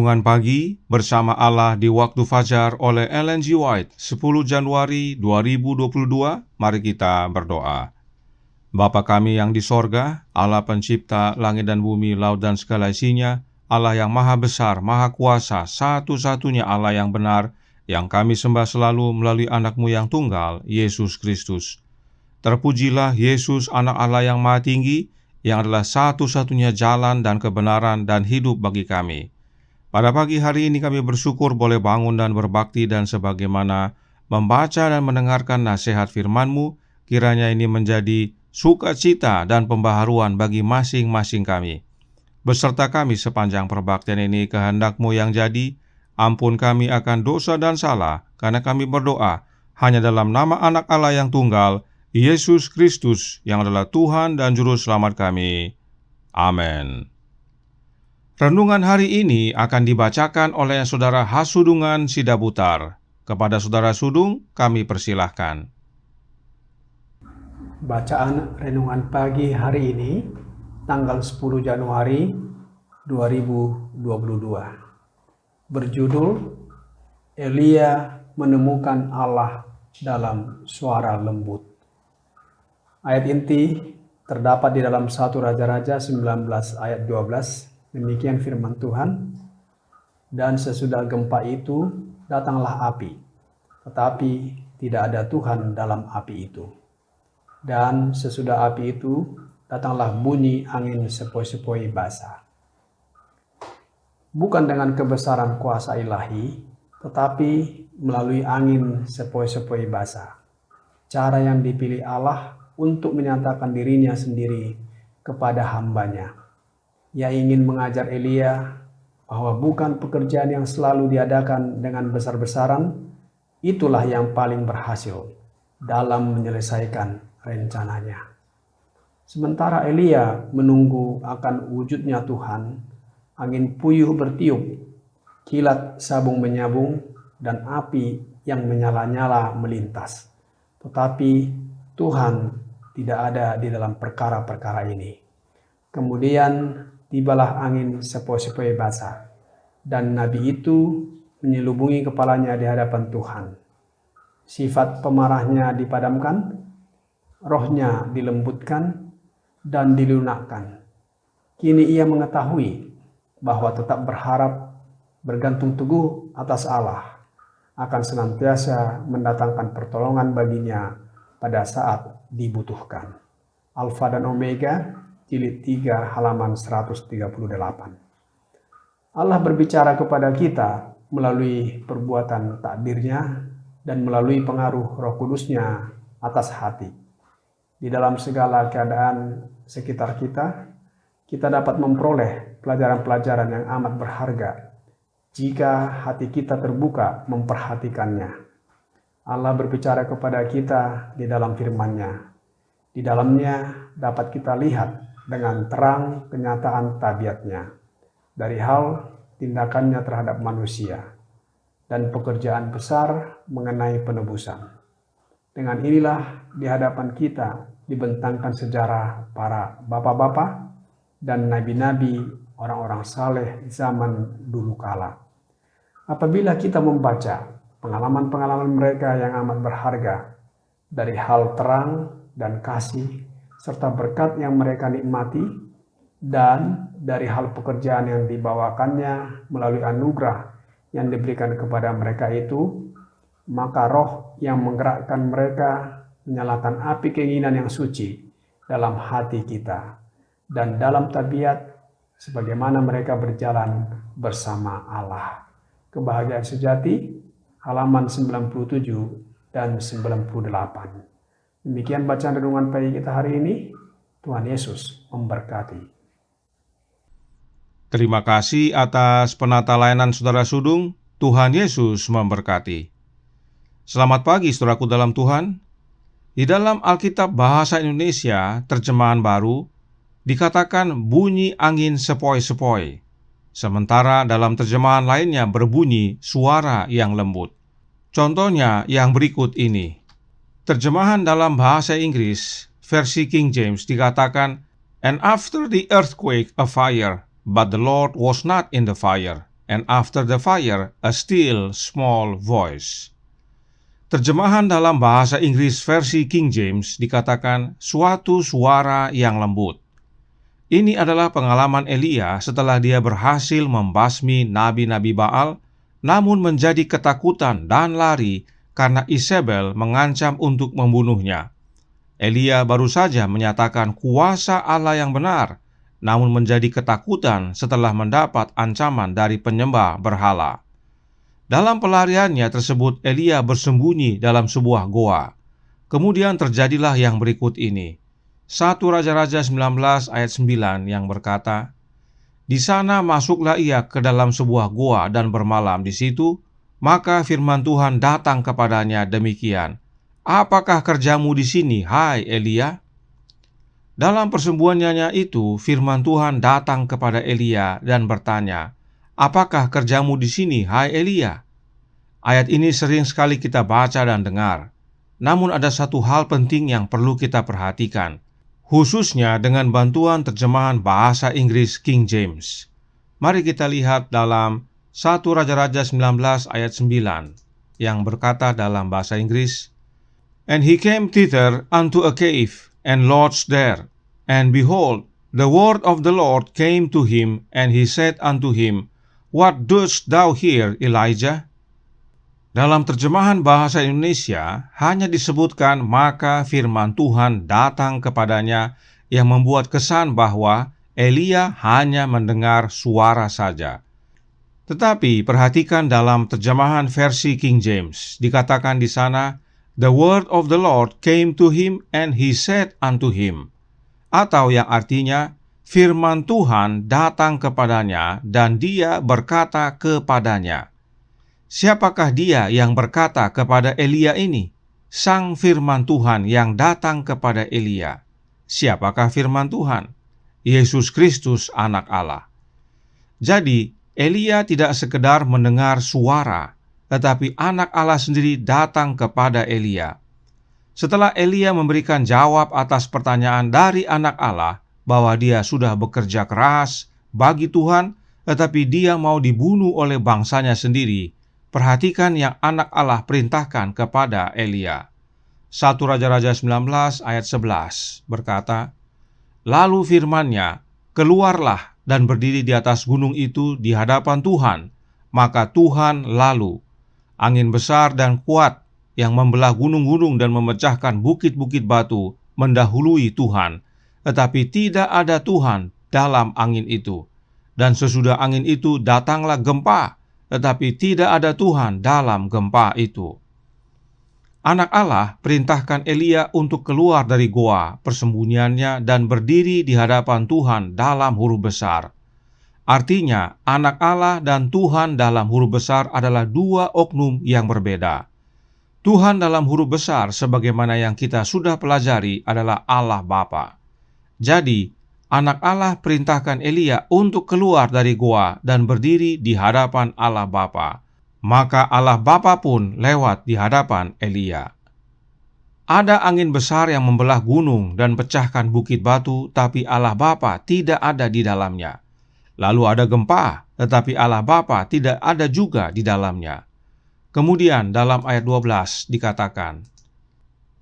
Renungan Pagi bersama Allah di Waktu Fajar oleh Ellen G. White, 10 Januari 2022. Mari kita berdoa. Bapa kami yang di sorga, Allah pencipta langit dan bumi, laut dan segala isinya, Allah yang maha besar, maha kuasa, satu-satunya Allah yang benar, yang kami sembah selalu melalui anak-Mu yang tunggal, Yesus Kristus. Terpujilah Yesus, anak Allah yang maha tinggi, yang adalah satu-satunya jalan dan kebenaran dan hidup bagi kami. Pada pagi hari ini kami bersyukur boleh bangun dan berbakti, dan sebagaimana membaca dan mendengarkan nasihat firman-Mu, kiranya ini menjadi sukacita dan pembaharuan bagi masing-masing kami. Beserta kami sepanjang perbaktian ini, kehendak-Mu yang jadi. Ampun kami akan dosa dan salah, karena kami berdoa hanya dalam nama anak Allah yang tunggal, Yesus Kristus, yang adalah Tuhan dan Juru Selamat kami. Amin. Renungan hari ini akan dibacakan oleh Saudara Hasudungan Sidabutar. Kepada Saudara Sudung, kami persilahkan. Bacaan Renungan Pagi hari ini, tanggal 10 Januari 2022. Berjudul, Elia menemukan Allah dalam suara lembut. Ayat inti terdapat di dalam 1 Raja-Raja 19 ayat 12. Demikian firman Tuhan. Dan sesudah gempa itu datanglah api, tetapi tidak ada Tuhan dalam api itu. Dan sesudah api itu datanglah bunyi angin sepoi-sepoi basah. Bukan dengan kebesaran kuasa ilahi, tetapi melalui angin sepoi-sepoi basah. Cara yang dipilih Allah untuk menyatakan dirinya sendiri kepada hambanya. Ia ingin mengajar Elia bahwa bukan pekerjaan yang selalu diadakan dengan besar-besaran, itulah yang paling berhasil dalam menyelesaikan rencananya. Sementara Elia menunggu akan wujudnya Tuhan, angin puyuh bertiup, kilat sabung menyabung, dan api yang menyala-nyala melintas. Tetapi Tuhan tidak ada di dalam perkara-perkara ini. Kemudian tibalah angin sepoi-sepoi basah, dan nabi itu menyelubungi kepalanya di hadapan Tuhan. Sifat pemarahnya dipadamkan, rohnya dilembutkan dan dilunakkan. Kini ia mengetahui bahwa tetap berharap, bergantung teguh atas Allah, akan senantiasa mendatangkan pertolongan baginya pada saat dibutuhkan. Alfa dan Omega, Jilid 3 halaman 138. Allah berbicara kepada kita melalui perbuatan takdirnya dan melalui pengaruh Roh Kudusnya atas hati. Di dalam segala keadaan sekitar kita, kita dapat memperoleh pelajaran-pelajaran yang amat berharga jika hati kita terbuka memperhatikannya. Allah berbicara kepada kita di dalam firman-Nya. Di dalamnya dapat kita lihat dengan terang kenyataan tabiatnya, dari hal tindakannya terhadap manusia, dan pekerjaan besar mengenai penebusan. Dengan inilah di hadapan kita dibentangkan sejarah para bapak-bapak dan nabi-nabi, orang-orang saleh zaman dulu kala. Apabila kita membaca pengalaman-pengalaman mereka yang amat berharga, dari hal terang dan kasih, serta berkat yang mereka nikmati, dan dari hal pekerjaan yang dibawakannya melalui anugerah yang diberikan kepada mereka itu, maka roh yang menggerakkan mereka menyalakan api keinginan yang suci dalam hati kita dan dalam tabiat sebagaimana mereka berjalan bersama Allah. Kebahagiaan sejati, halaman 97 dan 98. Demikian bacaan renungan pagi kita hari ini. Tuhan Yesus memberkati. Terima kasih atas penata layanan Saudara Sudung. Tuhan Yesus memberkati. Selamat pagi saudaraku dalam Tuhan. Di dalam Alkitab Bahasa Indonesia terjemahan baru dikatakan bunyi angin sepoi-sepoi, sementara dalam terjemahan lainnya berbunyi suara yang lembut. Contohnya yang berikut ini. Terjemahan dalam bahasa Inggris versi King James dikatakan, "And after the earthquake a fire, but the Lord was not in the fire. and after the fire, a still small voice. Terjemahan dalam bahasa Inggris versi King James dikatakan suatu suara yang lembut. Ini adalah pengalaman Elia setelah dia berhasil membasmi nabi-nabi Baal, namun menjadi ketakutan dan lari karena Isabel mengancam untuk membunuhnya. Elia baru saja menyatakan kuasa Allah yang benar, namun menjadi ketakutan setelah mendapat ancaman dari penyembah berhala. Dalam pelariannya tersebut, Elia bersembunyi dalam sebuah goa. Kemudian terjadilah yang berikut ini. 1 Raja-Raja 19 ayat 9 yang berkata, "Di sana masuklah ia ke dalam sebuah goa dan bermalam di situ, maka firman Tuhan datang kepadanya demikian, 'Apakah kerjamu di sini, hai Elia?' Dalam persembunyiannya itu, firman Tuhan datang kepada Elia dan bertanya, 'Apakah kerjamu di sini, hai Elia?' Ayat ini sering sekali kita baca dan dengar. Namun ada satu hal penting yang perlu kita perhatikan, khususnya dengan bantuan terjemahan bahasa Inggris King James. Mari kita lihat dalam 1 Raja-Raja 19 ayat 9 yang berkata dalam bahasa Inggris, "And he came thither unto a cave, and lodged there. And behold, the word of the Lord came to him, and he said unto him, What doest thou here, Elijah?" Dalam terjemahan bahasa Indonesia, hanya disebutkan maka firman Tuhan datang kepadanya yang membuat kesan bahwa Elia hanya mendengar suara saja. Tetapi perhatikan dalam terjemahan versi King James, dikatakan di sana, "The word of the Lord came to him and he said unto him." Atau yang artinya, firman Tuhan datang kepadanya dan dia berkata kepadanya. Siapakah dia yang berkata kepada Elia ini? Sang firman Tuhan yang datang kepada Elia. Siapakah firman Tuhan? Yesus Kristus, anak Allah. Jadi, Elia tidak sekedar mendengar suara, tetapi anak Allah sendiri datang kepada Elia. Setelah Elia memberikan jawab atas pertanyaan dari anak Allah bahwa dia sudah bekerja keras bagi Tuhan, tetapi dia mau dibunuh oleh bangsanya sendiri, perhatikan yang anak Allah perintahkan kepada Elia. 1 Raja-Raja 19 ayat 11 berkata, "Lalu firman-Nya, keluarlah dan berdiri di atas gunung itu di hadapan Tuhan. Maka Tuhan lalu, angin besar dan kuat yang membelah gunung-gunung dan memecahkan bukit-bukit batu mendahului Tuhan, tetapi tidak ada Tuhan dalam angin itu. Dan sesudah angin itu datanglah gempa, tetapi tidak ada Tuhan dalam gempa itu." Anak Allah perintahkan Elia untuk keluar dari goa persembunyiannya dan berdiri di hadapan Tuhan dalam huruf besar. Artinya, anak Allah dan Tuhan dalam huruf besar adalah dua oknum yang berbeda. Tuhan dalam huruf besar sebagaimana yang kita sudah pelajari adalah Allah Bapa. Jadi, anak Allah perintahkan Elia untuk keluar dari goa dan berdiri di hadapan Allah Bapa. Maka Allah Bapa pun lewat di hadapan Elia. Ada angin besar yang membelah gunung dan pecahkan bukit batu, tapi Allah Bapa tidak ada di dalamnya. Lalu ada gempa, tetapi Allah Bapa tidak ada juga di dalamnya. Kemudian dalam ayat 12 dikatakan,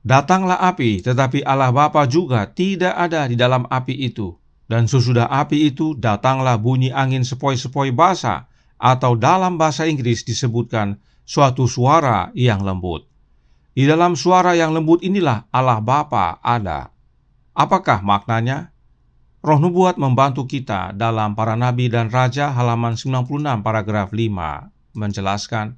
"Datanglah api, tetapi Allah Bapa juga tidak ada di dalam api itu. Dan sesudah api itu datanglah bunyi angin sepoi-sepoi basah," atau dalam bahasa Inggris disebutkan suatu suara yang lembut. Di dalam suara yang lembut inilah Allah Bapa ada. Apakah maknanya? Roh Nubuat membantu kita dalam Para Nabi dan Raja halaman 96 paragraf 5 menjelaskan,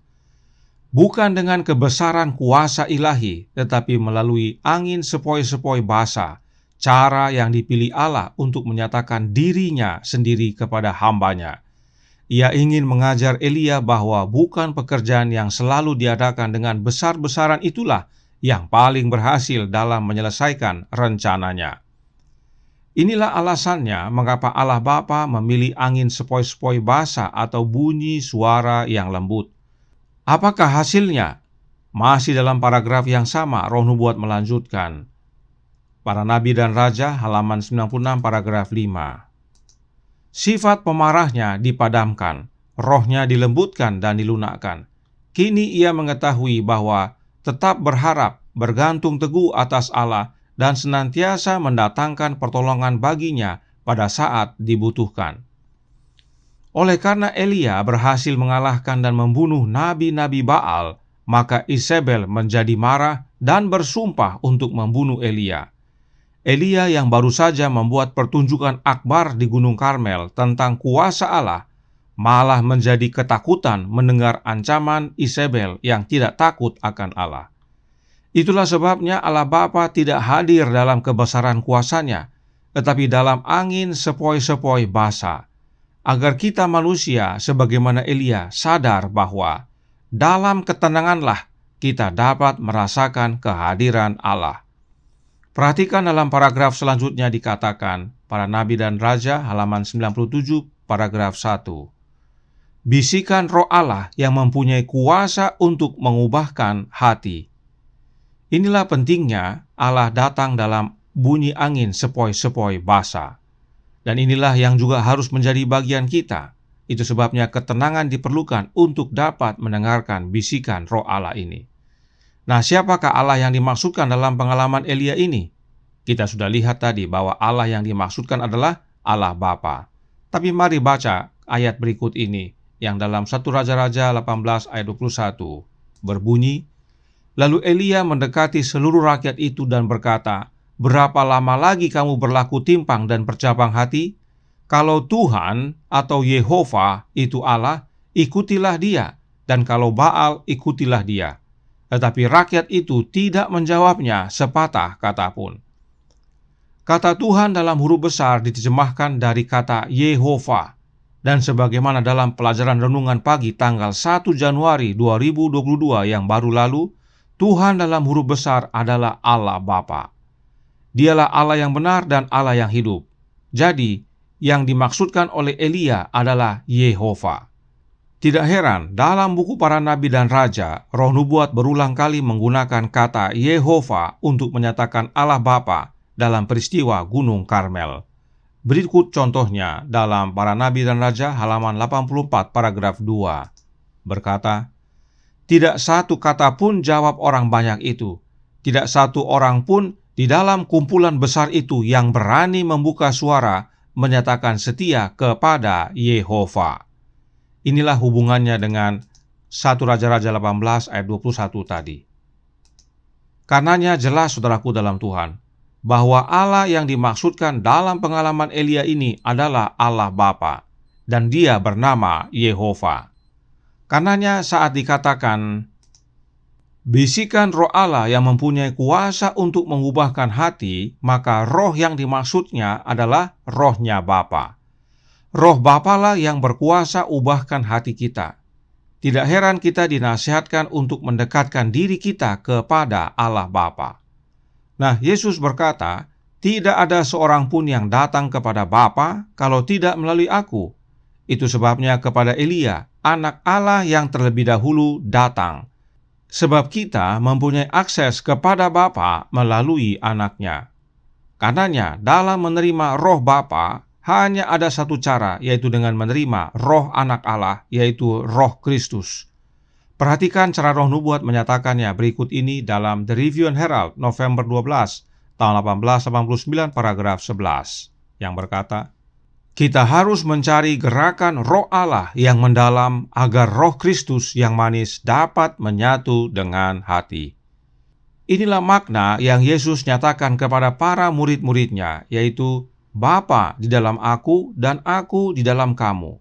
bukan dengan kebesaran kuasa ilahi, tetapi melalui angin sepoi-sepoi basah, cara yang dipilih Allah untuk menyatakan dirinya sendiri kepada hambanya. Ia ingin mengajar Elia bahwa bukan pekerjaan yang selalu diadakan dengan besar-besaran itulah yang paling berhasil dalam menyelesaikan rencananya. Inilah alasannya mengapa Allah Bapa memilih angin sepoi-sepoi basah atau bunyi suara yang lembut. Apakah hasilnya? Masih dalam paragraf yang sama, Roh Nubuat melanjutkan. Para Nabi dan Raja halaman 96 paragraf 5. Sifat pemarahnya dipadamkan, rohnya dilembutkan dan dilunakkan. Kini ia mengetahui bahwa tetap berharap, bergantung teguh atas Allah, dan senantiasa mendatangkan pertolongan baginya pada saat dibutuhkan. Oleh karena Elia berhasil mengalahkan dan membunuh nabi-nabi Baal, maka Isabel menjadi marah dan bersumpah untuk membunuh Elia. Elia yang baru saja membuat pertunjukan akbar di Gunung Karmel tentang kuasa Allah, malah menjadi ketakutan mendengar ancaman Isabel yang tidak takut akan Allah. Itulah sebabnya Allah Bapa tidak hadir dalam kebesaran kuasanya, tetapi dalam angin sepoi-sepoi basah, agar kita manusia sebagaimana Elia sadar bahwa dalam ketenanganlah kita dapat merasakan kehadiran Allah. Perhatikan dalam paragraf selanjutnya dikatakan, para nabi dan raja, halaman 97, paragraf 1. Bisikan roh Allah yang mempunyai kuasa untuk mengubahkan hati. Inilah pentingnya Allah datang dalam bunyi angin sepoi-sepoi basah. Dan inilah yang juga harus menjadi bagian kita. Itu sebabnya ketenangan diperlukan untuk dapat mendengarkan bisikan roh Allah ini. Nah, siapakah Allah yang dimaksudkan dalam pengalaman Elia ini? Kita sudah lihat tadi bahwa Allah yang dimaksudkan adalah Allah Bapa. Tapi mari baca ayat berikut ini yang dalam 1 Raja-Raja 18 ayat 21 berbunyi, lalu Elia mendekati seluruh rakyat itu dan berkata, "Berapa lama lagi kamu berlaku timpang dan bercabang hati? Kalau Tuhan atau Yehova itu Allah, ikutilah dia, dan kalau Baal, ikutilah dia." Tetapi rakyat itu tidak menjawabnya sepatah kata pun. Kata Tuhan dalam huruf besar diterjemahkan dari kata Yehova, dan sebagaimana dalam pelajaran renungan pagi tanggal 1 Januari 2022 yang baru lalu, Tuhan dalam huruf besar adalah Allah Bapa. Dialah Allah yang benar dan Allah yang hidup. Jadi, yang dimaksudkan oleh Elia adalah Yehova. Tidak heran, dalam buku para nabi dan raja, roh nubuat berulang kali menggunakan kata Yehova untuk menyatakan Allah Bapa dalam peristiwa Gunung Karmel. Berikut contohnya dalam para nabi dan raja halaman 84 paragraf 2. Berkata, "Tidak satu kata pun jawab orang banyak itu. Tidak satu orang pun di dalam kumpulan besar itu yang berani membuka suara menyatakan setia kepada Yehova." Inilah hubungannya dengan 1 Raja-Raja 18 ayat 21 tadi. Karenanya jelas saudaraku dalam Tuhan, bahwa Allah yang dimaksudkan dalam pengalaman Elia ini adalah Allah Bapa, dan dia bernama Yehova. Karenanya saat dikatakan, bisikan roh Allah yang mempunyai kuasa untuk mengubahkan hati, maka roh yang dimaksudnya adalah rohnya Bapa. Roh Bapalah yang berkuasa ubahkan hati kita. Tidak heran kita dinasihatkan untuk mendekatkan diri kita kepada Allah Bapa. Nah, Yesus berkata, "Tidak ada seorang pun yang datang kepada Bapa kalau tidak melalui aku." Itu sebabnya kepada Elia, anak Allah yang terlebih dahulu datang. Sebab kita mempunyai akses kepada Bapa melalui anaknya. Karenanya, dalam menerima roh Bapa, hanya ada satu cara, yaitu dengan menerima roh anak Allah, yaitu roh Kristus. Perhatikan cara roh nubuat menyatakannya berikut ini dalam The Review and Herald November 12 tahun 1889 paragraf 11 yang berkata, "Kita harus mencari gerakan roh Allah yang mendalam agar roh Kristus yang manis dapat menyatu dengan hati." Inilah makna yang Yesus nyatakan kepada para murid-muridnya, yaitu Bapa di dalam aku dan aku di dalam kamu.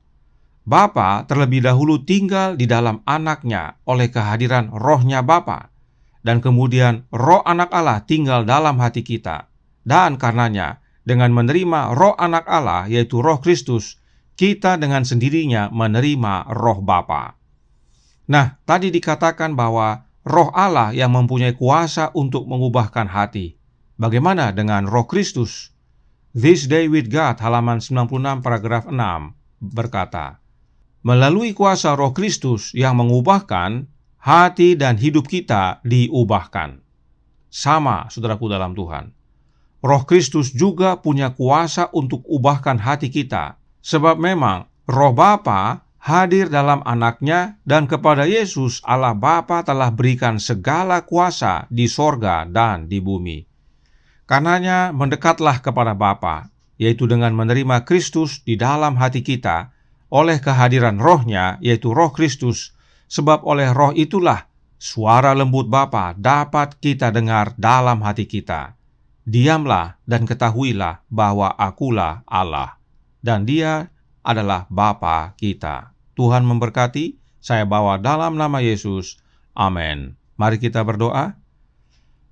Bapa terlebih dahulu tinggal di dalam anaknya oleh kehadiran rohnya Bapa, dan kemudian roh anak Allah tinggal dalam hati kita. Dan karenanya, dengan menerima roh anak Allah, yaitu roh Kristus, kita dengan sendirinya menerima roh Bapa. Nah, tadi dikatakan bahwa roh Allah yang mempunyai kuasa untuk mengubahkan hati. Bagaimana dengan roh Kristus? This Day with God, halaman 96 paragraf 6, berkata, "Melalui kuasa roh Kristus yang mengubahkan, hati dan hidup kita diubahkan." Sama, saudaraku dalam Tuhan. Roh Kristus juga punya kuasa untuk ubahkan hati kita, sebab memang roh Bapa hadir dalam anaknya, dan kepada Yesus Allah Bapa telah berikan segala kuasa di sorga dan di bumi. Karenanya mendekatlah kepada Bapa, yaitu dengan menerima Kristus di dalam hati kita, oleh kehadiran Roh-Nya, yaitu Roh Kristus, sebab oleh Roh itulah suara lembut Bapa dapat kita dengar dalam hati kita. Diamlah dan ketahuilah bahwa Akulah Allah, dan Dia adalah Bapa kita. Tuhan memberkati. Saya bawa dalam nama Yesus. Amin. Mari kita berdoa.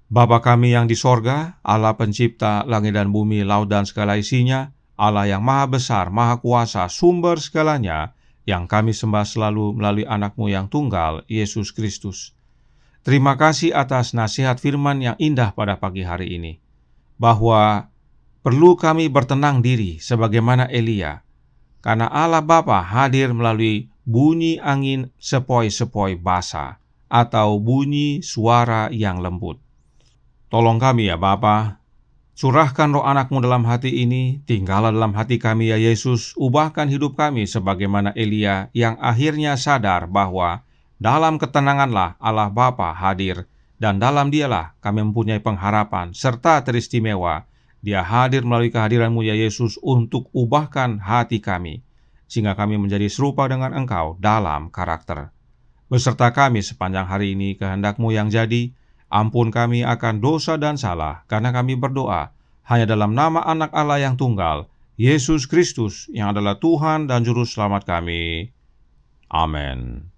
Bapa kami yang di sorga, Allah pencipta langit dan bumi, laut dan segala isinya, Allah yang maha besar, maha kuasa, sumber segalanya, yang kami sembah selalu melalui anak-Mu yang tunggal, Yesus Kristus. Terima kasih atas nasihat firman yang indah pada pagi hari ini, bahwa perlu kami bertenang diri sebagaimana Elia, karena Allah Bapa hadir melalui bunyi angin sepoi-sepoi basah, atau bunyi suara yang lembut. Tolong kami ya Bapa, curahkan roh anak-Mu dalam hati ini, tinggallah dalam hati kami ya Yesus, ubahkan hidup kami sebagaimana Elia yang akhirnya sadar bahwa dalam ketenanganlah Allah Bapa hadir, dan dalam Dialah kami mempunyai pengharapan serta teristimewa. Dia hadir melalui kehadiran-Mu ya Yesus untuk ubahkan hati kami, sehingga kami menjadi serupa dengan Engkau dalam karakter. Beserta kami sepanjang hari ini, kehendak-Mu yang jadi. Ampun kami akan dosa dan salah, karena kami berdoa hanya dalam nama anak Allah yang tunggal, Yesus Kristus, yang adalah Tuhan dan Juru Selamat kami. Amin.